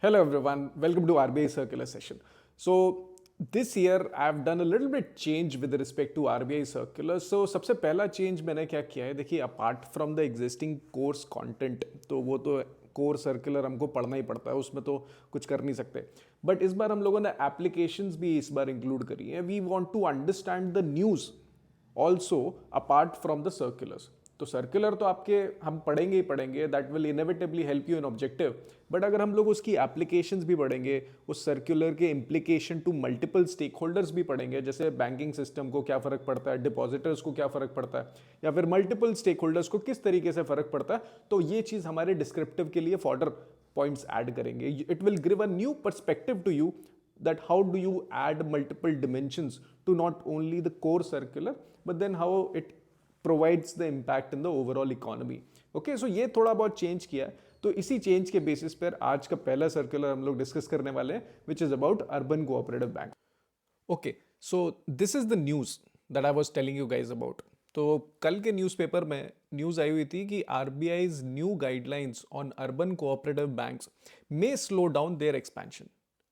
Hello everyone, welcome to RBI Circular session. So this year I've done a little bit change with respect to RBI Circular. So सबसे पहला change मैंने क्या किया है, देखिए apart from the existing course content, तो वो तो कोर सर्कुलर हमको पढ़ना ही पड़ता है, उसमें तो कुछ कर नहीं सकते. बट इस बार हम लोगों ने एप्लीकेशंस भी इस बार इंक्लूड करी है. We want to understand the news also apart from the circulars. तो सर्कुलर तो आपके हम पढ़ेंगे ही पढ़ेंगे, that will inevitably help you in objective. But अगर हम लोग उसकी एप्लीकेशंस भी पढ़ेंगे, उस सर्कुलर के implication to multiple stakeholders भी पढ़ेंगे, जैसे बैंकिंग सिस्टम को क्या फर्क पड़ता है, डिपॉजिटर्स को क्या फर्क पड़ता है, या फिर मल्टीपल स्टेक होल्डर्स को किस तरीके से फर्क पड़ता है, तो ये चीज़ हमारे डिस्क्रिप्टिव के लिए फॉर्डर पॉइंट्स ऐड करेंगे. It will give a new perspective to you that how do you add multiple dimensions to not only the core circular but then how it provides the impact in the overall economy. Okay, so ये थोड़ा बहुत change किया है. तो इसी change के basis पर आज का पहला सर्कुलर हम लोग डिस्कस करने वाले हैं, which is about urban cooperative bank. Okay, so this is the news that I was telling you guys about. तो कल के न्यूज़पेपर में न्यूज़ आई हुई थी कि RBI's new guidelines on urban cooperative banks may slow down their expansion.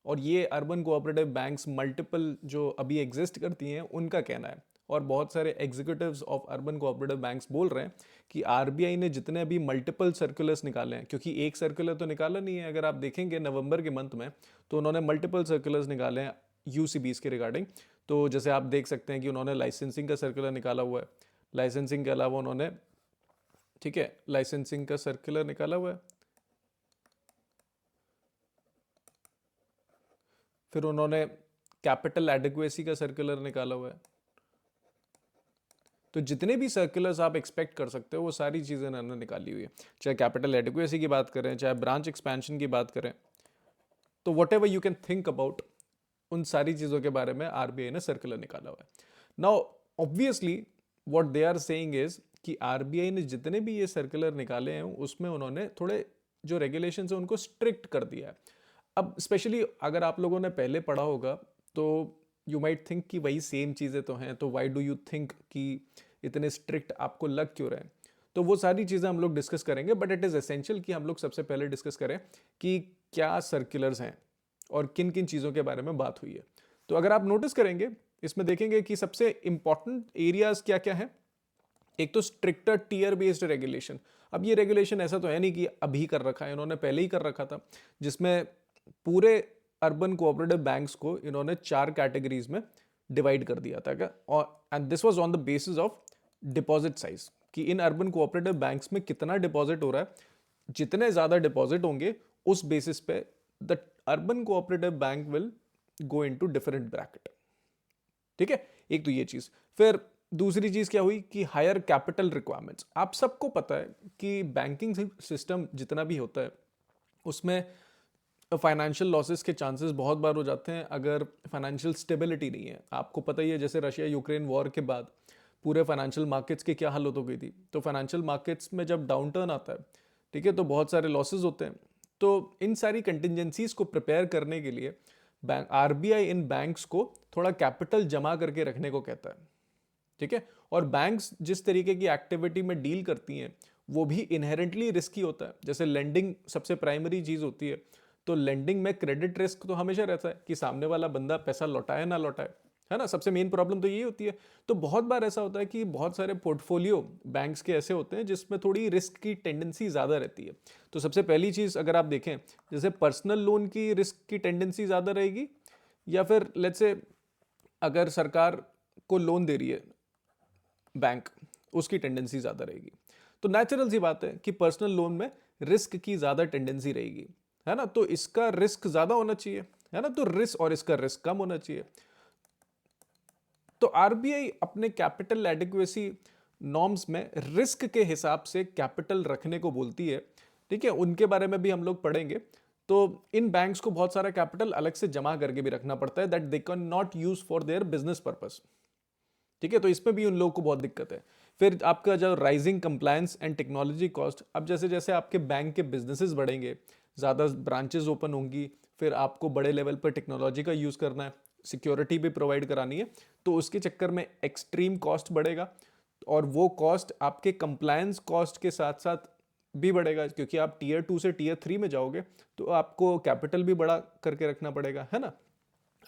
और ये urban cooperative banks multiple जो अभी एग्जिस्ट करती हैं उनका कहना है. और बहुत सारे executives of urban cooperative banks बोल रहे हैं कि आरबीआई ने जितने अभी मल्टीपल सर्कुलर्स निकाले हैं, क्योंकि एक सर्कुलर तो निकाला नहीं है, अगर आप देखेंगे नवंबर के मंथ में तो उन्होंने मल्टीपल सर्कुलर्स निकाले हैं यूसीबीज के रिगार्डिंग. तो जैसे आप देख सकते हैं कि उन्होंने लाइसेंसिंग का सर्कुलर निकाला हुआ है. लाइसेंसिंग के अलावा उन्होंने, ठीक है, लाइसेंसिंग का सर्कुलर निकाला हुआ है. फिर उन्होंने कैपिटल एडिक्वेसी का सर्कुलर निकाला हुआ है. तो जितने भी सर्कुलर्स आप एक्सपेक्ट कर सकते हो वो सारी चीज़ें उन्होंने निकाली हुई है. चाहे कैपिटल एडिक्वेसी की बात करें, चाहे ब्रांच एक्सपेंशन की बात करें, तो what ever you can think about, उन सारी चीज़ों के बारे में आरबीआई ने सर्कुलर निकाला हुआ है. Now obviously what they are saying is कि आरबीआई ने जितने भी ये सर्कुलर निकाले हैं उसमें उन्होंने थोड़े जो रेगुलेशन है उनको स्ट्रिक्ट कर दिया है. अब स्पेशली अगर आप लोगों ने पहले पढ़ा होगा तो यू माइट थिंक कि वही सेम चीज़ें तो हैं, तो वाई डू यू थिंक कि इतने स्ट्रिक्ट आपको लग क्यों रहे हैं. तो वो सारी चीज़ें हम लोग डिस्कस करेंगे, बट इट इज़ एसेंशियल कि हम लोग सबसे पहले डिस्कस करें कि क्या सर्कुलर्स हैं और किन किन चीज़ों के बारे में बात हुई है. तो अगर आप नोटिस करेंगे इसमें देखेंगे कि सबसे इंपॉर्टेंट एरियाज क्या क्या है. एक तो स्ट्रिक्टर टीयर बेस्ड रेगुलेशन. अब ये रेगुलेशन ऐसा तो है नहीं कि अभी कर रखा है, इन्होंने पहले ही कर रखा था, जिसमें पूरे अर्बन कोऑपरेटिव बैंक्स को इन्होंने 4 कैटेगरीज में डिवाइड कर दिया था क्या. और and this was on the basis of deposit size, कि इन अर्बन कोऑपरेटिव बैंक्स में कितना डिपॉजिट हो रहा है. जितने ज़्यादा डिपॉजिट होंगे उस बेसिस पे the urban cooperative bank will go into different bracket. ठीक है, एक तो ये चीज़. फिर दूसरी चीज़ क्या हुई कि हायर कैपिटल रिक्वायरमेंट्स. आप सबको पता है कि बैंकिंग सिस्टम जितना भी होता है उसमें फाइनेंशियल लॉसेस के चांसेस बहुत बार हो जाते हैं अगर फाइनेंशियल स्टेबिलिटी नहीं है. आपको पता ही है जैसे रशिया यूक्रेन वॉर के बाद पूरे फाइनेंशियल मार्केट्स की क्या हालत हो गई थी. तो फाइनेंशियल मार्केट्स में जब डाउन टर्न आता है, ठीक है, तो बहुत सारे लॉसेज होते हैं. तो इन सारी कंटिजेंसीज को प्रिपेयर करने के लिए बैंक आरबीआई इन बैंक्स को थोड़ा कैपिटल जमा करके रखने को कहता है. ठीक है, और बैंक्स जिस तरीके की एक्टिविटी में डील करती हैं वो भी इनहेरेंटली रिस्की होता है. जैसे लेंडिंग सबसे प्राइमरी चीज़ होती है, तो लेंडिंग में क्रेडिट रिस्क तो हमेशा रहता है कि सामने वाला बंदा पैसा लौटाए ना लौटाए, है ना. सबसे मेन प्रॉब्लम तो यही होती है. तो बहुत बार ऐसा होता है कि बहुत सारे पोर्टफोलियो बैंक्स के ऐसे होते हैं जिसमें थोड़ी रिस्क की टेंडेंसी ज़्यादा रहती है. तो सबसे पहली चीज़ अगर आप देखें, जैसे पर्सनल लोन की रिस्क की टेंडेंसी ज़्यादा रहेगी, या फिर लेट्स से अगर सरकार को लोन दे रही है बैंक, उसकी टेंडेंसी ज़्यादा रहेगी. तो नेचुरल सी बात है कि पर्सनल लोन में रिस्क की ज़्यादा टेंडेंसी रहेगी, है ना. तो इसका रिस्क ज़्यादा होना चाहिए, है ना, तो रिस्क और इसका रिस्क कम होना चाहिए. तो आरबीआई अपने कैपिटल एडिक्वेसी नॉर्म्स में रिस्क के हिसाब से कैपिटल रखने को बोलती है. ठीक है, उनके बारे में भी हम लोग पढ़ेंगे. तो इन बैंक्स को बहुत सारा कैपिटल अलग से जमा करके भी रखना पड़ता है, that they can not use for their business purpose. ठीक है, तो इसमें भी उन लोगों को बहुत दिक्कत है. फिर आपका जो rising compliance and technology cost. अब जैसे जैसे आपके बैंक के बिजनेसेस बढ़ेंगे, ज़्यादा ब्रांचेस ओपन होंगी, फिर आपको बड़े लेवल पर टेक्नोलॉजी का यूज़ करना है, सिक्योरिटी भी प्रोवाइड करानी है, तो उसके चक्कर में एक्सट्रीम कॉस्ट बढ़ेगा. और वो कॉस्ट आपके कंप्लायंस कॉस्ट के साथ साथ भी बढ़ेगा, क्योंकि आप टीयर 2 से टीयर 3 में जाओगे तो आपको कैपिटल भी बड़ा करके रखना पड़ेगा, है ना,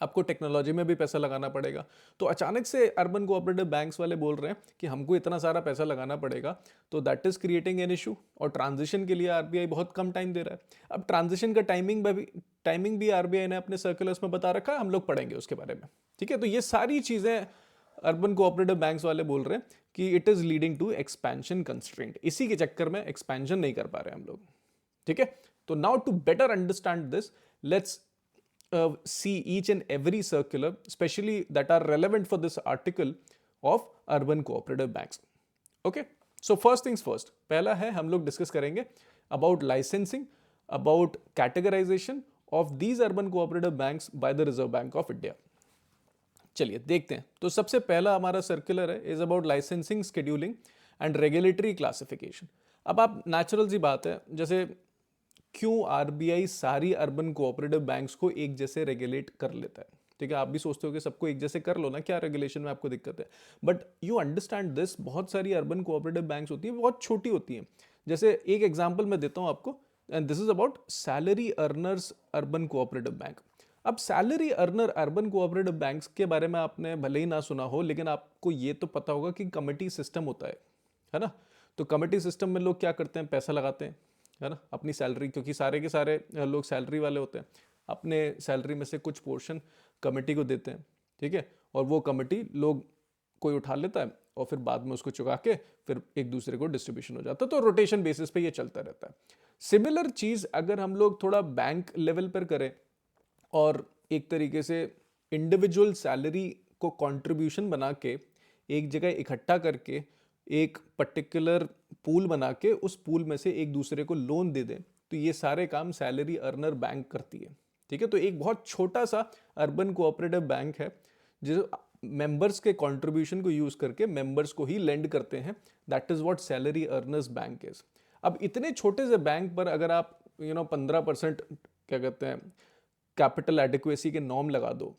आपको टेक्नोलॉजी में भी पैसा लगाना पड़ेगा। तो अचानक से अर्बन कोऑपरेटिव बैंक्स वाले बोल रहे हैं कि हमको इतना सारा पैसा लगाना पड़ेगा, तो that is creating an issue. और ट्रांजिशन के लिए आरबीआई बहुत कम टाइम दे रहा है। अब ट्रांजिशन का टाइमिंग भी आरबीआई ने अपने सर्कुलर्स में बता रखा है, हम लोग पढ़ेंगे उसके बारे में, ठीक है। तो ये सारी चीजें अर्बन कोऑपरेटिव बैंक्स वाले बोल रहे हैं कि it is leading to expansion constraint, इसी के चक्कर में एक्सपेंशन नहीं कर पा रहे हम लोग, ठीक है। तो now to better understand this, let's see each and every circular, especially that are relevant for this article of urban cooperative banks. Okay, so first things first, पहला है हम लोग डिस्कस करेंगे about licensing, about categorization of these urban cooperative banks by the Reserve Bank of India. चलिए देखते हैं। तो सबसे पहला हमारा सर्कुलर है is about licensing, scheduling and regulatory classification. अब आप नेचुरल सी बात है, जैसे क्यों आरबीआई सारी अर्बन कोऑपरेटिव बैंक्स को एक जैसे रेगुलेट कर लेता है, ठीक है। आप भी सोचते हो कि सबको एक जैसे कर लो ना, क्या रेगुलेशन में आपको दिक्कत है, बट यू अंडरस्टैंड दिस, बहुत सारी अर्बन कोऑपरेटिव बैंक्स होती हैं, बहुत छोटी होती हैं। जैसे एक एग्जांपल मैं देता हूं आपको, and this is about salary earners urban cooperative bank. अब salary earner urban cooperative banks के बारे में आपने भले ही ना सुना हो, लेकिन आपको ये तो पता होगा कि कमिटी सिस्टम होता है ना। तो कमिटी सिस्टम में लोग क्या करते हैं, पैसा लगाते हैं, है ना, अपनी सैलरी, क्योंकि सारे के सारे लोग सैलरी वाले होते हैं, अपने सैलरी में से कुछ पोर्शन कमेटी को देते हैं, ठीक है। और वो कमेटी लोग कोई उठा लेता है और फिर बाद में उसको चुका के फिर एक दूसरे को डिस्ट्रीब्यूशन हो जाता है। तो रोटेशन बेसिस पे ये चलता रहता है। सिमिलर चीज अगर हम लोग थोड़ा बैंक लेवल पर करें और एक तरीके से इंडिविजुअल सैलरी को कंट्रीब्यूशन बना के एक जगह इकट्ठा करके एक पर्टिकुलर पूल बना के उस पूल में से एक दूसरे को लोन दे दें, तो ये सारे काम सैलरी अर्नर बैंक करती है, ठीक है। तो एक बहुत छोटा सा अर्बन कोऑपरेटिव बैंक है जो मेंबर्स के कंट्रीब्यूशन को यूज करके मेंबर्स को ही लेंड करते हैं, that is what salary earners bank is. अब इतने छोटे से बैंक पर अगर आप 15% क्या कहते हैं कैपिटल एडिक्वेसी के नॉर्म लगा दो,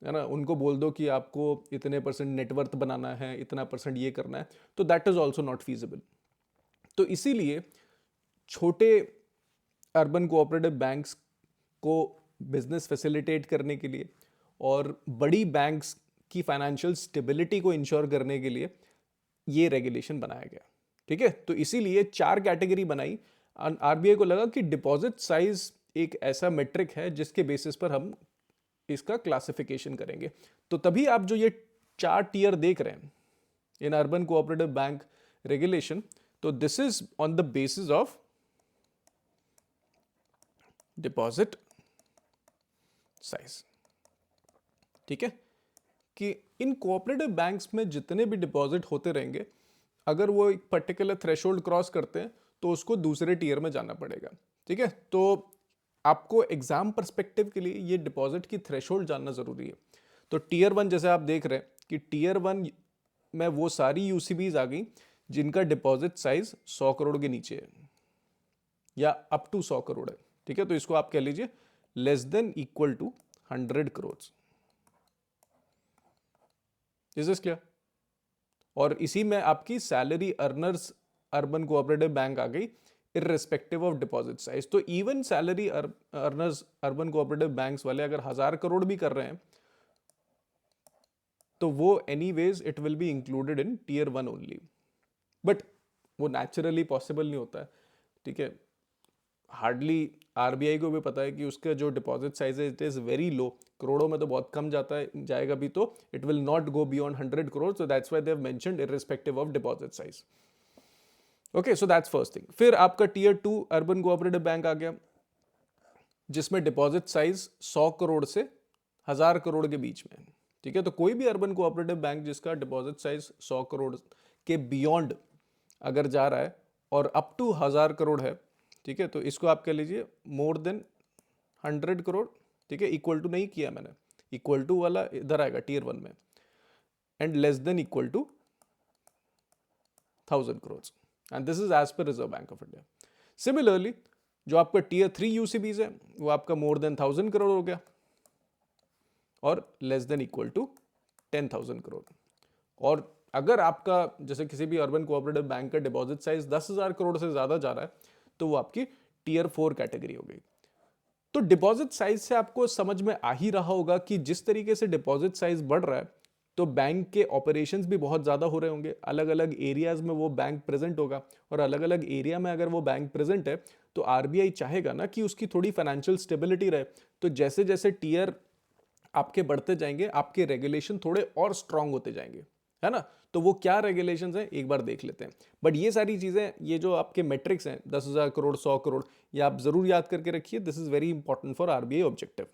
है ना, उनको बोल दो कि आपको इतने परसेंट नेटवर्थ बनाना है, इतना परसेंट ये करना है, तो that is also not feasible. तो इसीलिए छोटे अर्बन कोऑपरेटिव बैंक्स को बिजनेस फैसिलिटेट करने के लिए और बड़ी बैंक्स की फाइनेंशियल स्टेबिलिटी को इंश्योर करने के लिए ये रेगुलेशन बनाया गया, ठीक है। तो इसीलिए 4 कैटेगरी बनाई। आरबीआई को लगा कि डिपॉजिट साइज एक ऐसा मेट्रिक है जिसके बेसिस पर हम इसका क्लासिफिकेशन करेंगे। तो तभी आप जो ये 4 टियर देख रहे हैं in urban cooperative bank regulation, तो this is on the basis of deposit size, ठीक है। कि इन कोऑपरेटिव बैंक्स में जितने भी डिपॉजिट होते रहेंगे, अगर वो एक पर्टिकुलर थ्रेशोल्ड क्रॉस करते हैं तो उसको दूसरे टियर में जाना पड़ेगा, ठीक है। तो आपको एग्जाम पर्सपेक्टिव के लिए ये डिपॉजिट की थ्रेशोल्ड जानना जरूरी है। तो टियर 1 जैसे आप देख रहे हैं कि टियर 1 में वो सारी यूसीबीज आ गई जिनका डिपॉजिट साइज 100 करोड़ के नीचे है या अप टू 100 करोड़ है, ठीक है। तो इसको आप कह लीजिए less than equal to 100 crore. Is this clear? और इसी में आपकी salary earners urban cooperative bank आ गई इररिस्पेक्टिव ऑफ डिपॉजिट साइज। तो even salary earners urban cooperative banks वाले अगर 1000 करोड़ भी कर रहे हैं तो वो anyways it will be included in tier 1 only, but वो नेचुरली पॉसिबल नहीं होता है, ठीक है। हार्डली आरबीआई को भी पता है कि उसका जो डिपॉजिट साइज है इट इज वेरी लो, करोड़ों में तो बहुत कम जाता है, जाएगा भी तो it will not go beyond 100 crore, so that's why they have mentioned irrespective of deposit size. Okay, so that's first thing. फिर आपका टियर 2 अर्बन कोऑपरेटिव बैंक आ गया जिसमें डिपॉजिट साइज 100 करोड़ से 1000 करोड़ के बीच में, ठीक है। तो कोई भी अर्बन कोऑपरेटिव बैंक जिसका डिपॉजिट साइज 100 करोड़ के बियॉन्ड अगर जा रहा है और अप टू 1000 करोड़ है, ठीक है, तो इसको आप कह लीजिए मोर देन 100 करोड़, ठीक है। इक्वल टू नहीं किया मैंने, इक्वल टू वाला इधर आएगा टियर 1 में, and less than equal to 1000 crore, and this is as per Reserve Bank of India. Similarly जो आपका टियर 3 यूसीबीज है वो आपका मोर देन 1000 करोड़ हो गया और less than equal to 10,000 crore. और अगर आपका जैसे किसी भी अर्बन कोऑपरेटिव बैंक का डिपॉजिट साइज 10,000 करोड़ से ज्यादा जा रहा है तो वो आपकी टियर 4 कैटेगरी हो गई। तो डिपॉजिट साइज से आपको समझ में आ ही रहा होगा कि जिस तरीके से डिपॉजिट साइज बढ़ रहा है तो बैंक के ऑपरेशंस भी बहुत ज़्यादा हो रहे होंगे, अलग अलग एरियाज में वो बैंक प्रेजेंट होगा, और अलग अलग एरिया में अगर वो बैंक प्रेजेंट है तो आरबीआई चाहेगा ना कि उसकी थोड़ी फाइनेंशियल स्टेबिलिटी रहे। तो जैसे जैसे टियर आपके बढ़ते जाएंगे आपके रेगुलेशन थोड़े और स्ट्रांग होते जाएंगे, है ना। तो वो क्या रेगुलेशंस हैं एक बार देख लेते हैं। बट ये सारी चीज़ें, ये जो आपके मेट्रिक्स हैं 10,000 करोड़ 100 करोड़, ये आप जरूर याद करके रखिए। This is very important for RBI objective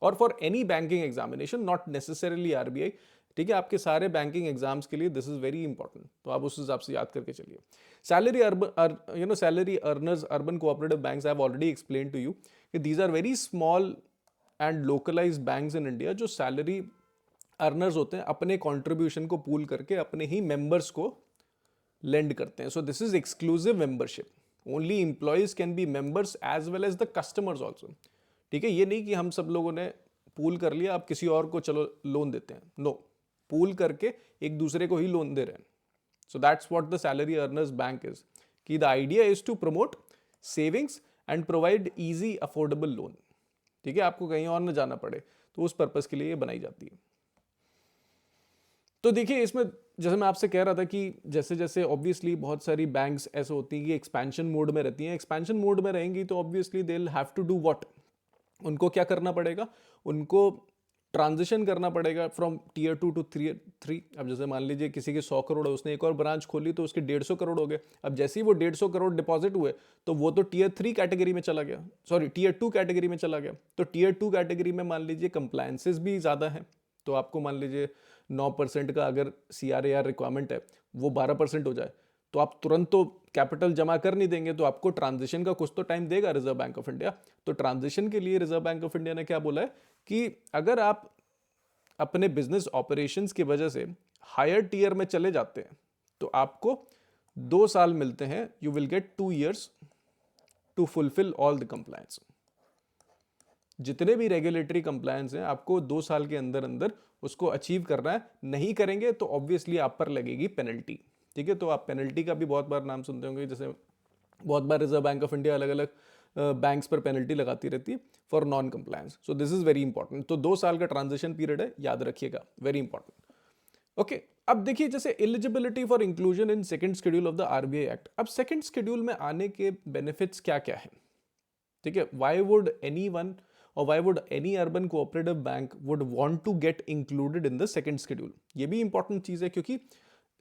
और for any banking examination, not necessarily RBI. ठीक है, आपके सारे बैंकिंग एग्जाम्स के लिए दिस इज वेरी इंपॉर्टेंट, तो आप उस हिसाब से याद करके चलिए। Salary earners urban cooperative banks, I have already explain to you कि these are very small and localised banks in India जो सैलरी अर्नर्स होते हैं अपने कंट्रीब्यूशन को पूल करके अपने ही मेंबर्स को लेंड करते हैं। So this is exclusive membership, only employees can be members as well as the customers also. ठीक है, ये नहीं कि हम सब लोगों ने पूल कर लिया अब किसी और को चलो लोन देते हैं, नो, पूल करके एक दूसरे को ही लोन दे रहे हैं। So that's what the salary earners bank is, कि the idea is to promote savings and provide easy affordable loan. ठीक है, आपको कहीं और न जाना पड़े, तो उस पर्पस के लिए ये बनाई जाती है। तो देखिए इसमें जैसे मैं आपसे कह रहा था कि जैसे जैसे ऑब्वियसली बहुत सारी बैंक्स ऐसे होती हैं कि एक्सपेंशन मोड में रहती हैं, एक्सपेंशन मोड में रहेंगी तो obviously they will have to do what, उनको क्या करना पड़ेगा, उनको ट्रांजिशन करना पड़ेगा फ्रॉम टीयर 2 टू टीयर 3। अब जैसे मान लीजिए किसी के 100 करोड़ है, उसने एक और ब्रांच खोली तो उसके 150 करोड़ हो गए। अब जैसे ही वो 150 करोड़ डिपॉजिट हुए तो वो तो टीयर 3 कैटेगरी में चला गया, सॉरी टीयर 2 कैटेगरी में चला गया। तो टीयर 2 कैटेगरी में मान लीजिए कंप्लायंसेस भी ज़्यादा हैं, तो आपको मान लीजिए 9% का अगर CRAR रिक्वायरमेंट है वो 12% हो जाए तो आप तुरंत तो कैपिटल जमा कर नहीं देंगे, तो आपको ट्रांजिशन का कुछ तो टाइम देगा रिजर्व बैंक ऑफ इंडिया। तो ट्रांजिशन के लिए रिजर्व बैंक ऑफ इंडिया ने क्या बोला है कि अगर आप अपने बिजनेस ऑपरेशंस की वजह से हायर टीयर में चले जाते हैं तो आपको 2 साल मिलते हैं, you will get 2 years to fulfil all the compliance. जितने भी रेगुलेटरी कंप्लायंस हैं आपको 2 साल के अंदर अंदर उसको अचीव करना है, नहीं करेंगे तो ऑब्वियसली आप पर लगेगी पेनल्टी। ठीक है, तो आप पेनल्टी का भी बहुत बार नाम सुनते होंगे, जैसे बहुत बार रिजर्व बैंक ऑफ इंडिया अलग अलग बैंक्स पर पेनल्टी लगाती रहती है for non compliance. So this is very important. तो 2 साल का ट्रांजिशन पीरियड है, याद रखिएगा, वेरी इंपॉर्टेंट। ओके, अब देखिए जैसे eligibility for inclusion in second schedule of the RBI act. अब सेकंड शेड्यूल में आने के बेनिफिट्स क्या क्या है। ठीक है, व्हाई वुड एनीवन और why would any urban cooperative bank would want to get included in the second schedule. ये भी इंपॉर्टेंट चीज है क्योंकि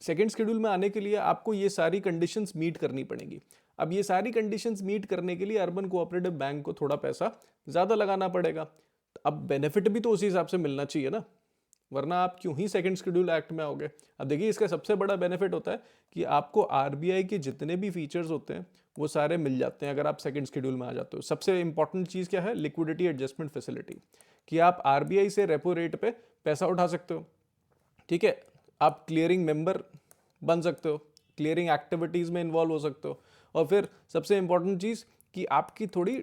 सेकंड शेड्यूल में आने के लिए आपको ये सारी कंडीशंस मीट करनी पड़ेंगी। अब ये सारी कंडीशंस मीट करने के लिए अर्बन कोऑपरेटिव बैंक को थोड़ा पैसा ज्यादा लगाना पड़ेगा। अब बेनिफिट भी तो उसी हिसाब से मिलना चाहिए ना, वरना आप क्यों ही सेकंड शेड्यूल एक्ट में आओगे। अब देखिए इसका सबसे बड़ा बेनिफिट होता है कि आपको आरबीआई के जितने भी फीचर्स होते हैं वो सारे मिल जाते हैं अगर आप सेकंड शेड्यूल में आ जाते हो। सबसे इंपॉर्टेंट चीज क्या है, लिक्विडिटी एडजस्टमेंट फैसिलिटी, कि आप आरबीआई से रेपो रेट पे पैसा उठा सकते हो। ठीक है, आप क्लियरिंग मेंबर बन सकते हो, क्लियरिंग एक्टिविटीज में इन्वॉल्व हो सकते हो, और फिर सबसे इंपॉर्टेंट चीज कि आपकी थोड़ी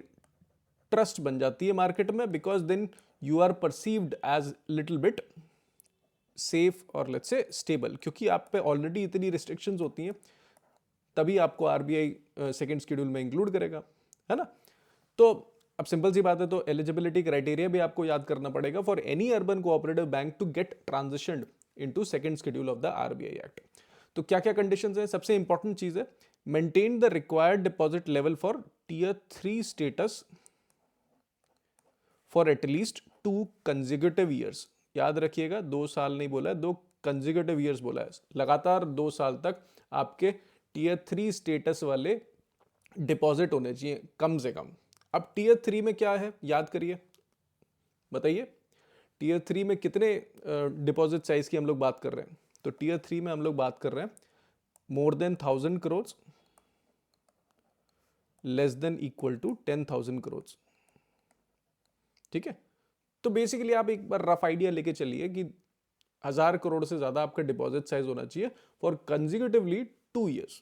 ट्रस्ट बन जाती है मार्केट में, because then you are perceived as little bit safe और लेट्स से स्टेबल, क्योंकि आप पे ऑलरेडी इतनी रिस्ट्रिक्शंस होती हैं, तभी आपको आरबीआई सेकंड शेड्यूल में इंक्लूड करेगा, है ना। तो अब सिंपल सी बात है, तो एलिजिबिलिटी क्राइटेरिया भी आपको याद करना पड़ेगा for any urban cooperative bank to get transitioned into second schedule of the RBI act. तो क्या क्या कंडीशंस हैं, सबसे इंपॉर्टेंट चीज है maintain the required deposit level for tier 3 status for at least 2 consecutive years. याद रखिएगा 2 साल नहीं बोला है, 2 कंसेक्यूटिव ईयर्स बोला है, लगातार 2 साल तक आपके टीयर 3 स्टेटस वाले डिपॉजिट होने चाहिए कम से कम। अब टीयर 3 में क्या है याद करिए, बताइए टीयर 3 में कितने डिपॉजिट साइज की हम लोग बात कर रहे हैं। तो टीयर 3 में हम लोग बात कर रहे हैं more than 1000 crore, less than equal to 10,000 crore. ठीक है, तो बेसिकली आप एक बार रफ आइडिया लेके चलिए कि 1000 करोड़ से ज्यादा आपका डिपॉजिट साइज होना चाहिए फॉर कंसेक्यूटिवली 2 years।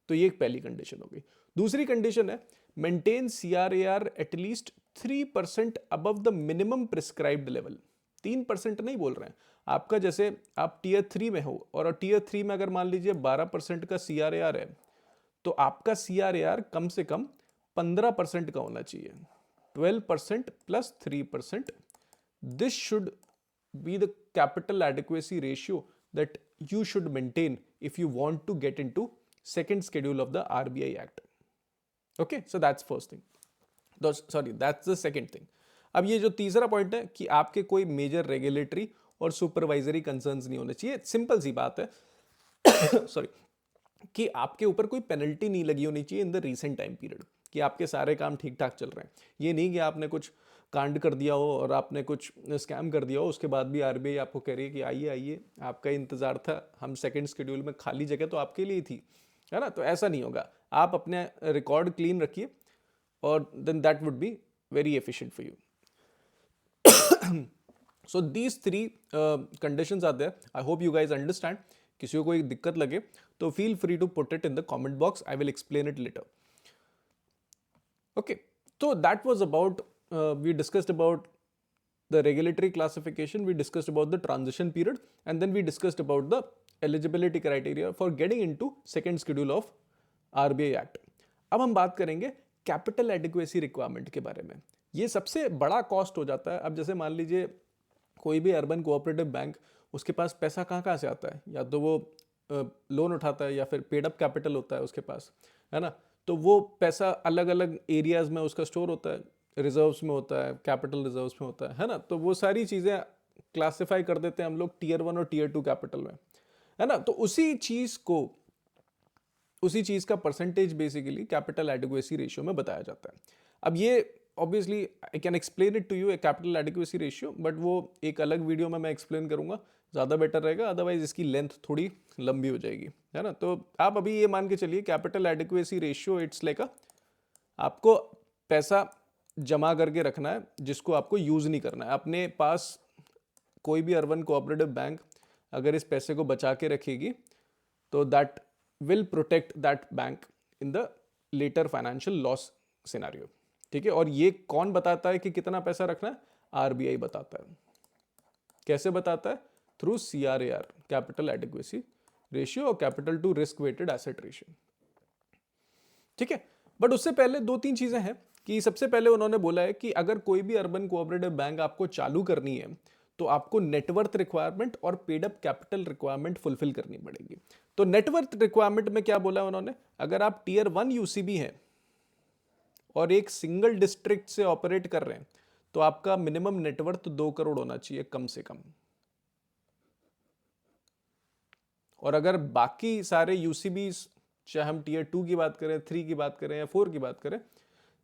तो ये एक पहली कंडीशन होगी। दूसरी कंडीशन है maintain CRAR at least 3% above the minimum prescribed level. 3% नहीं बोल रहे हैं, आपका जैसे आप टीयर 3 में हो और टीयर 3 में अगर मान लीजिए 12% का CRAR है, तो आपका CRAR कम से कम 15% का होना चाहिए, 12% plus 3%. This should be the capital adequacy ratio that you should maintain if you want to get into second schedule of the RBI Act. Okay, so that's first thing. Sorry, that's the second thing. अब ये जो तीसरा point है कि आपके कोई major regulatory और supervisory concerns नहीं होने चाहिए. सिंपल सी बात है सॉरी, कि आपके ऊपर कोई पेनल्टी नहीं लगी होनी चाहिए in the recent time period, कि आपके सारे काम ठीक ठाक चल रहे हैं. ये नहीं कि आपने कुछ कांड कर दिया हो और आपने कुछ स्कैम कर दिया हो, उसके बाद भी आरबीआई आपको कह रही है कि आइए आइए, आपका इंतजार था, हम सेकंड शेड्यूल में, खाली जगह तो आपके लिए थी, है ना. तो ऐसा नहीं होगा. आप अपने रिकॉर्ड क्लीन रखिए और then that would be very efficient for you. So these three conditions are there. I hope you guys understand. किसी को कोई दिक्कत लगे तो feel free to put it in the comment box. I will explain it later. Okay, so that was about, we discussed about the regulatory classification, we discussed about the transition period, and then we discussed about the eligibility criteria for getting into second schedule of RBI Act. अब हम बात करेंगे capital adequacy requirement के बारे में. ये सबसे बड़ा कॉस्ट हो जाता है. अब जैसे मान लीजिए कोई भी अर्बन कोऑपरेटिव बैंक, उसके पास पैसा कहाँ से आता है, या तो वो लोन उठाता है या फिर पेड अप कैपिटल होता है उसके पास, है ना. तो वो पैसा अलग अलग एरियाज में उसका स्टोर होता है, रिजर्व्स में होता है, कैपिटल रिजर्व्स में होता है ना. तो वो सारी चीज़ें क्लासिफाई कर देते हैं हम लोग टीयर 1 और टीयर 2 कैपिटल में, है ना. तो उसी चीज़ का percentage basically capital adequacy ratio में बताया जाता है. अब ये obviously I can explain it to you, a capital adequacy ratio, but वो एक अलग वीडियो में मैं एक्सप्लेन करूंगा, ज़्यादा बेटर रहेगा. अदरवाइज इसकी लेंथ थोड़ी लंबी हो जाएगी, है ना. तो आप अभी ये मान के चलिए capital adequacy ratio it's like आपको पैसा जमा करके रखना है जिसको आपको यूज़ नहीं करना है. अपने पास कोई भी अर्बन कोऑपरेटिव बैंक अगर इस पैसे को बचा के रखेगी तो that will protect that bank in the later financial loss scenario. ठीक है. और ये कौन बताता है कि कितना पैसा रखना है? आरबीआई बताता है. कैसे बताता है? Through CRAR, capital adequacy ratio, और capital to risk weighted asset ratio. ठीक है. बट उससे पहले दो तीन चीजें हैं कि सबसे पहले उन्होंने बोला है कि अगर कोई भी अर्बन कोऑपरेटिव बैंक आपको चालू करनी है तो आपको नेटवर्थ रिक्वायरमेंट और paid up capital requirement fulfil करनी पड़ेगी. तो नेटवर्थ रिक्वायरमेंट में क्या बोला है उन्होंने? अगर आप टीयर 1 यूसीबी है और एक सिंगल डिस्ट्रिक्ट से ऑपरेट कर रहे हैं तो आपका मिनिमम नेटवर्थ 2 करोड़ होना चाहिए कम से कम. और अगर बाकी सारे यूसीबी, चाहे हम टीयर 2 की बात करें, 3 की बात करें या 4 की बात करें,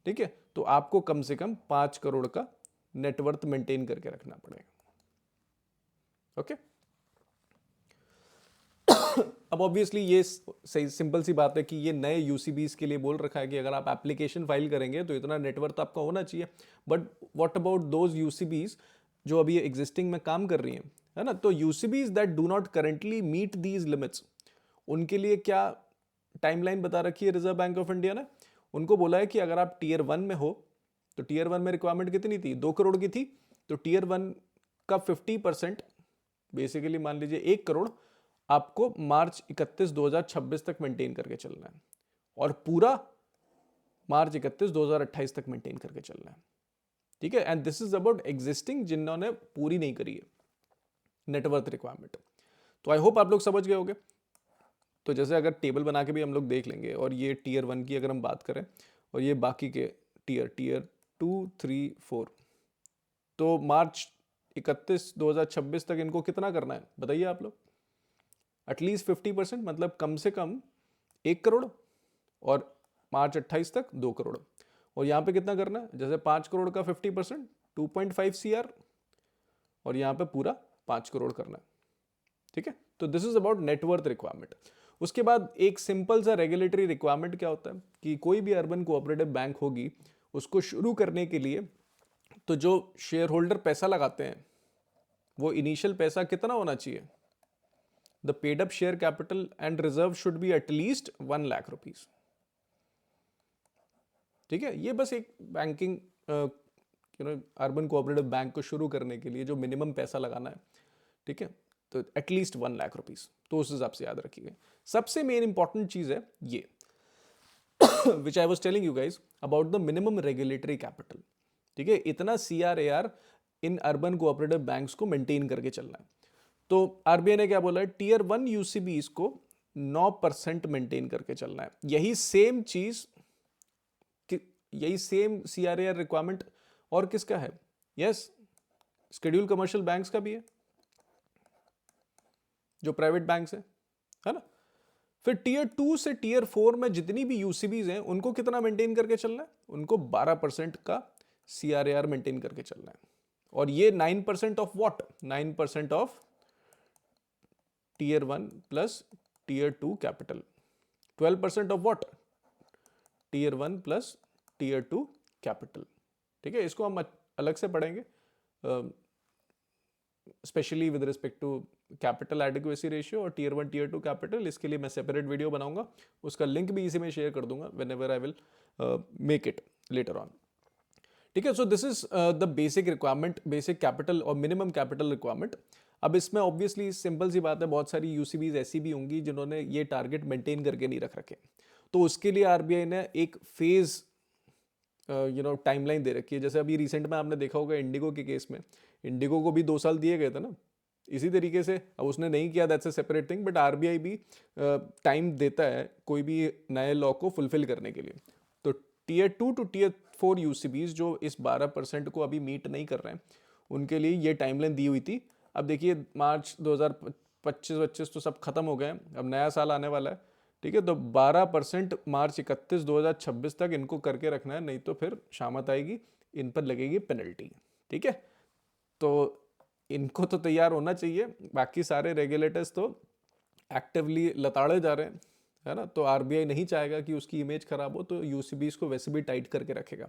ठीक है, तो आपको कम से कम 5 करोड़ का नेटवर्थ मेंटेन करके रखना पड़ेगा. ओके. अब ऑब्वियसली ये सही सिंपल सी बात है कि ये नए यूसीबीज के लिए बोल रखा है कि अगर आप एप्लीकेशन फाइल करेंगे तो इतना नेटवर्थ आपका होना चाहिए. But what about those UCBs जो अभी एग्जिस्टिंग में काम कर रही हैं, है ना. तो UCBs that do not currently meet these limits, उनके लिए क्या टाइमलाइन बता रखी है रिजर्व बैंक ऑफ इंडिया ने? उनको बोला है कि अगर आप टीयर 1 में हो तो टीयर 1 में रिक्वायरमेंट कितनी थी? 2 करोड़ की थी. तो टीयर 1 का 50% बेसिकली मान लीजिए 1 करोड़ आपको मार्च 31 2026 तक मेंटेन करके चलना है, और पूरा मार्च 31 2028 तक मेंटेन करके चलना है. ठीक है. And this is about existing जिन्होंने पूरी नहीं करी है नेटवर्थ रिक्वायरमेंट. तो आई होप आप लोग समझ गए होंगे. तो जैसे अगर टेबल बना के भी हम लोग देख लेंगे, और ये टीयर 1 की अगर हम बात करें और ये बाकी के टीयर 2, 3, 4, तो मार्च 31 2026 तक इनको कितना करना है बताइए आप लोग? एटलीस्ट 50%, मतलब कम से कम 1 करोड़, और मार्च 28 तक 2 करोड़. और यहाँ पे कितना करना है? जैसे 5 करोड़ का 50% 2.5 CR, और यहाँ पे पूरा 5 करोड़ करना है. ठीक है. तो this is about net worth requirement. उसके बाद एक सिंपल सा रेगुलेटरी रिक्वायरमेंट क्या होता है कि कोई भी अर्बन कोऑपरेटिव बैंक होगी, उसको शुरू करने के लिए तो जो शेयर होल्डर पैसा लगाते हैं वो इनिशियल पैसा कितना होना चाहिए? The paid up share capital and reserve should be at least 1 lakh rupees. ठीक है. ये बस एक बैंकिंग अर्बन कोऑपरेटिव बैंक को शुरू करने के लिए जो मिनिमम पैसा लगाना है, ठीक है, तो एटलीस्ट 1 लाख रुपीज़, तो उस हिसाब से याद रखिएगा। सबसे मेन इंपॉर्टेंट चीज़ है ये which I was telling you guys about the minimum regulatory capital. ठीक है, इतना CRAR इन अर्बन कोऑपरेटिव बैंक्स को मेंटेन करके चलना है। तो RBI ने क्या बोला है, टीयर 1 UCBs को 9% मेंटेन करके चलना है। यही सेम चीज, यही सेम CRAR रिक्वायरमेंट और किसका है? यस, शेड्यूल कमर्शियल बैंक्स का भी है, जो प्राइवेट बैंक्स है ना। फिर टीयर 2 से टीयर 4 में जितनी भी UCBs हैं उनको कितना मेंटेन करके चलना है? उनको 12% का CRAR मेंटेन करके चलना है। और ये 9% of what? 9% of tier 1 plus tier 2 capital. 12% of what? Tier 1 plus tier 2 capital. ठीक है, इसको हम अलग से पढ़ेंगे, specially with respect to capital adequacy ratio और टीयर 1 टीयर 2 कैपिटल। इसके लिए मैं सेपरेट वीडियो बनाऊंगा, उसका लिंक भी इसी में शेयर कर दूंगा when ever I will make it later on. ठीक है, सो this is the basic requirement, basic capital और मिनिमम कैपिटल रिक्वायरमेंट। अब इसमें ऑब्वियसली सिंपल सी बात है, बहुत सारी UCBs ऐसी भी होंगी जिन्होंने ये टारगेट मेंटेन करके नहीं रख रखे, तो उसके लिए RBI ने एक फेज टाइमलाइन दे रखी है। जैसे अभी रिसेंट में आपने देखा होगा इंडिगो के केस में, इंडिगो को भी 2 साल दिए गए थे ना, इसी तरीके से। अब उसने नहीं किया, that's a separate thing, but RBI भी टाइम देता है कोई भी नए लॉ को फुलफिल करने के लिए। तो टीयर 2 टू टीयर 4 UCBs जो इस 12% को अभी मीट नहीं कर रहे हैं, उनके लिए ये टाइमलाइन दी हुई थी। अब देखिए मार्च 2025 तो सब खत्म हो गए हैं, अब नया साल आने वाला है। ठीक है, तो 12% मार्च 31 2026 तक इनको करके रखना है, नहीं तो फिर शामत आएगी, इन पर लगेगी पेनल्टी। ठीक है, तो इनको तो तैयार होना चाहिए, बाकी सारे रेगुलेटर्स तो एक्टिवली लताड़े जा रहे हैं, है ना। तो RBI नहीं चाहेगा कि उसकी इमेज खराब हो, तो UCBs को वैसे भी टाइट करके रखेगा।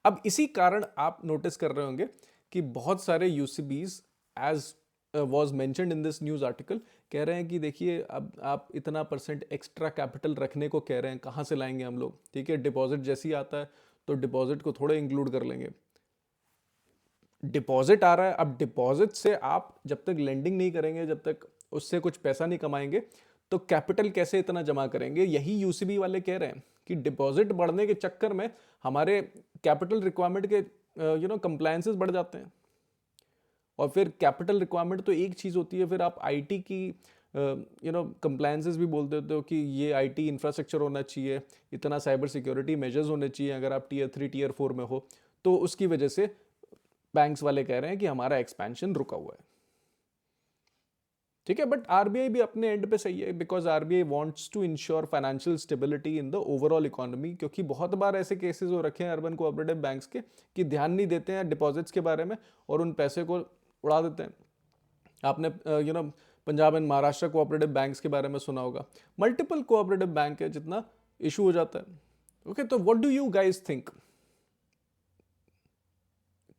अब इसी कारण आप नोटिस कर रहे होंगे कि बहुत सारे UCBs as was mentioned in this news article कह रहे हैं कि देखिए अब आप इतना % एक्स्ट्रा कैपिटल रखने को कह रहे हैं, कहाँ से लाएंगे हम लोग? ठीक है, डिपॉजिट जैसे ही आता है तो डिपॉजिट को थोड़ा इंक्लूड कर लेंगे। डिपॉजिट आ रहा है, अब डिपॉजिट से आप जब तक लेंडिंग नहीं करेंगे, जब तक उससे कुछ पैसा नहीं कमाएंगे, तो कैपिटल कैसे इतना जमा करेंगे? यही UCB वाले कह रहे हैं कि डिपॉजिट बढ़ने के चक्कर में हमारे कैपिटल रिक्वायरमेंट के कंप्लायंसेस बढ़ जाते हैं। और फिर कैपिटल रिक्वायरमेंट तो एक चीज़ होती है, फिर आप IT की कंप्लायंसेस भी बोल देते हो कि ये IT इंफ्रास्ट्रक्चर होना चाहिए, इतना साइबर सिक्योरिटी मेजर्स होने चाहिए अगर आप टीयर 3 टीयर 4 में हो। तो उसकी वजह से बैंक्स वाले कह रहे हैं कि हमारा एक्सपेंशन रुका हुआ है। ठीक है, बट RBI भी अपने एंड पे सही है, because RBI wants to ensure financial stability in the overall economy. क्योंकि बहुत बार ऐसे केसेस हो रखे हैं अर्बन कोऑपरेटिव बैंक्स के कि ध्यान नहीं देते हैं डिपॉजिट्स के बारे में और उन पैसे को उड़ा देते हैं। आपने Punjab and Maharashtra cooperative banks के बारे में सुना होगा, मल्टीपल कोऑपरेटिव बैंक है, जितना इशू हो जाता है। ओके, तो what do you guys think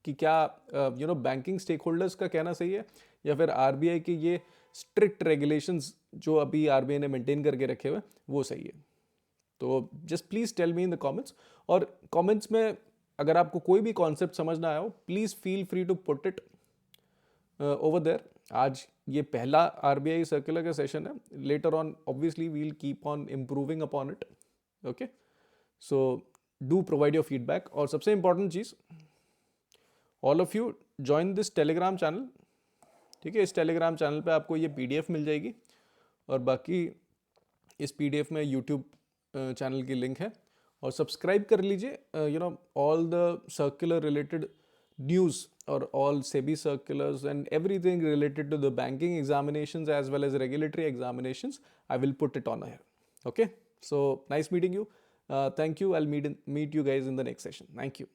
कि क्या बैंकिंग स्टेक होल्डर्स का कहना सही है, या फिर RBI के ये स्ट्रिक्ट रेगुलेशंस जो अभी RBI ने मेंटेन करके रखे हुए वो सही है? तो just please tell me in the comments. और कमेंट्स में अगर आपको कोई भी कॉन्सेप्ट समझ ना आया हो, please feel free to put it over there. आज ये पहला RBI सर्कुलर का सेशन है, later on obviously we will keep on improving upon it. Okay, so do provide your feedback. और सबसे इंपॉर्टेंट चीज, all of you join this Telegram channel. ठीक है, इस टेलीग्राम चैनल पे आपको ये PDF मिल जाएगी, और बाकी इस PDF में YouTube चैनल की लिंक है। और सब्सक्राइब कर लीजिए, all the circular related news और all SEBI circulars and everything related to the banking examinations as well as regulatory examinations, I will put it on here. Okay, so nice meeting you. Thank you. I'll meet you guys in the next session. Thank you.